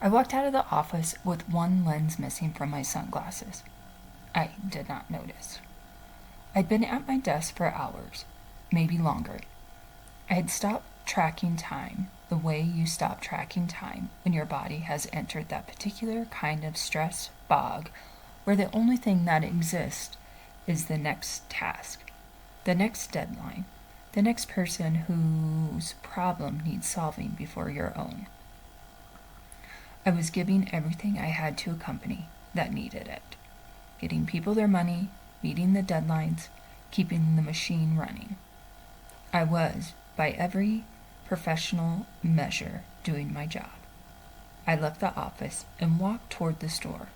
I walked out of the office with one lens missing from my sunglasses. I did not notice. I'd been at my desk for hours, maybe longer. I had stopped tracking time the way you stop tracking time when your body has entered that particular kind of stress fog where the only thing that exists is the next task, the next deadline, the next person whose problem needs solving before your own. I was giving everything I had to a company that needed it, getting people their money, meeting the deadlines, keeping the machine running. I was, by every professional measure, doing my job. I left the office and walked toward the store.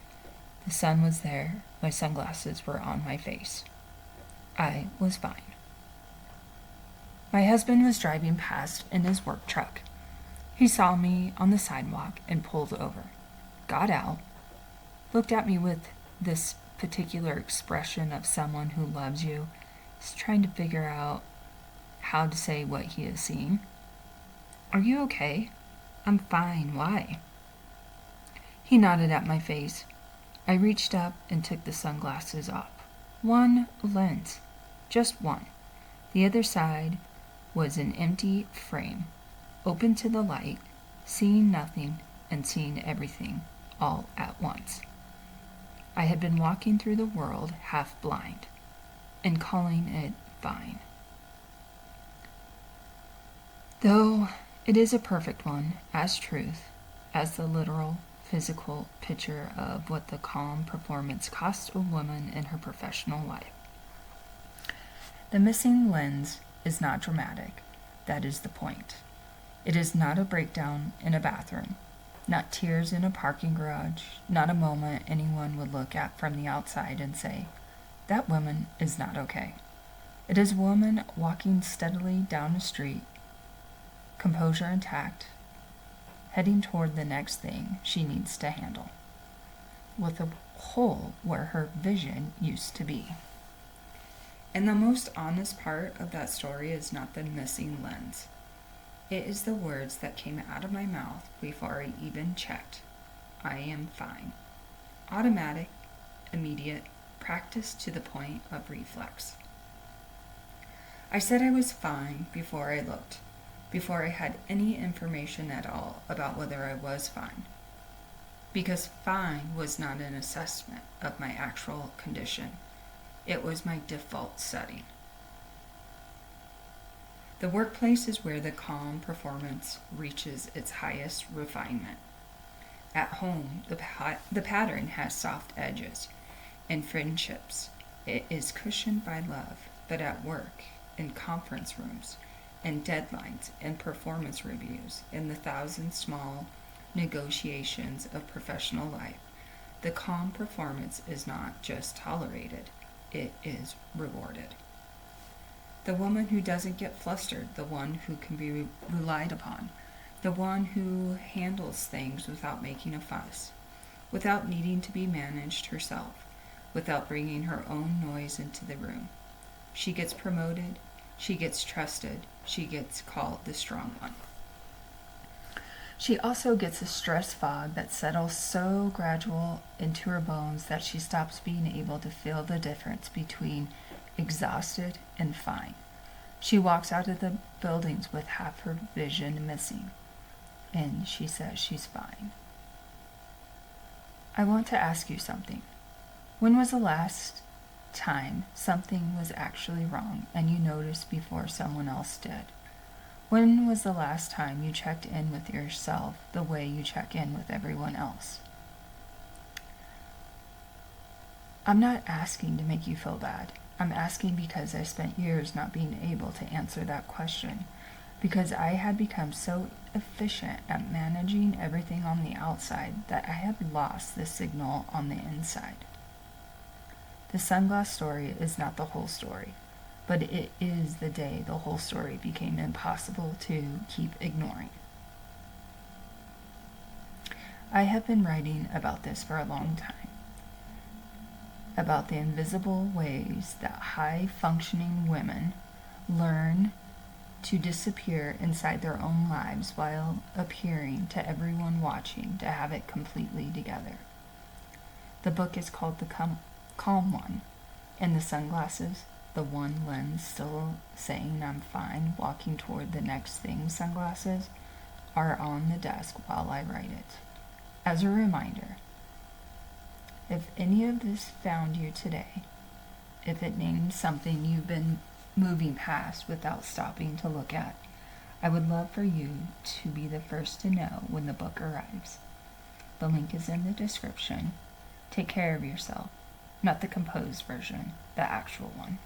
The sun was there, my sunglasses were on my face. I was fine. My husband was driving past in his work truck. He saw me on the sidewalk and pulled over, got out, looked at me with this particular expression of someone who loves you, is trying to figure out how to say what he is seeing. Are you okay? I'm fine. Why? He nodded at my face. I reached up and took the sunglasses off. One lens. Just one. The other side was an empty frame, open to the light, seeing nothing and seeing everything all at once. I had been walking through the world half blind and calling it fine. Though it is a perfect one, as truth, as the literal, physical picture of what the calm performance costs a woman in her professional life. The missing lens is not dramatic. That is the point. It is not a breakdown in a bathroom, not tears in a parking garage, not a moment anyone would look at from the outside and say, that woman is not okay. It is a woman walking steadily down a street, composure intact, heading toward the next thing she needs to handle, with a hole where her vision used to be. And the most honest part of that story is not the missing lens. It is the words that came out of my mouth before I even checked. I am fine. Automatic, immediate, practice to the point of reflex. I said I was fine before I looked, before I had any information at all about whether I was fine. Because fine was not an assessment of my actual condition. It was my default setting. The workplace is where the calm performance reaches its highest refinement. At home, the pattern has soft edges. In friendships, it is cushioned by love. But at work, in conference rooms, in deadlines, in performance reviews, in the thousand small negotiations of professional life, the calm performance is not just tolerated, it is rewarded. The woman who doesn't get flustered, the one who can be relied upon, the one who handles things without making a fuss, without needing to be managed herself, without bringing her own noise into the room. She gets promoted, she gets trusted, she gets called the strong one. She also gets a stress fog that settles so gradual into her bones that she stops being able to feel the difference between exhausted and fine. She walks out of the buildings with half her vision missing, and she says she's fine. I want to ask you something. When was the last time something was actually wrong and you noticed before someone else did? When was the last time you checked in with yourself the way you check in with everyone else? I'm not asking to make you feel bad. I'm asking because I spent years not being able to answer that question, because I had become so efficient at managing everything on the outside that I had lost the signal on the inside. The sunglass story is not the whole story, but it is the day the whole story became impossible to keep ignoring. I have been writing about this for a long time, about the invisible ways that high-functioning women learn to disappear inside their own lives while appearing to everyone watching to have it completely together. The book is called The Calm One, and the sunglasses, the one lens still saying I'm fine, walking toward the next thing sunglasses, are on the desk while I write it. As a reminder, if any of this found you today, if it names something you've been moving past without stopping to look at, I would love for you to be the first to know when the book arrives. The link is in the description. Take care of yourself. Not the composed version, the actual one.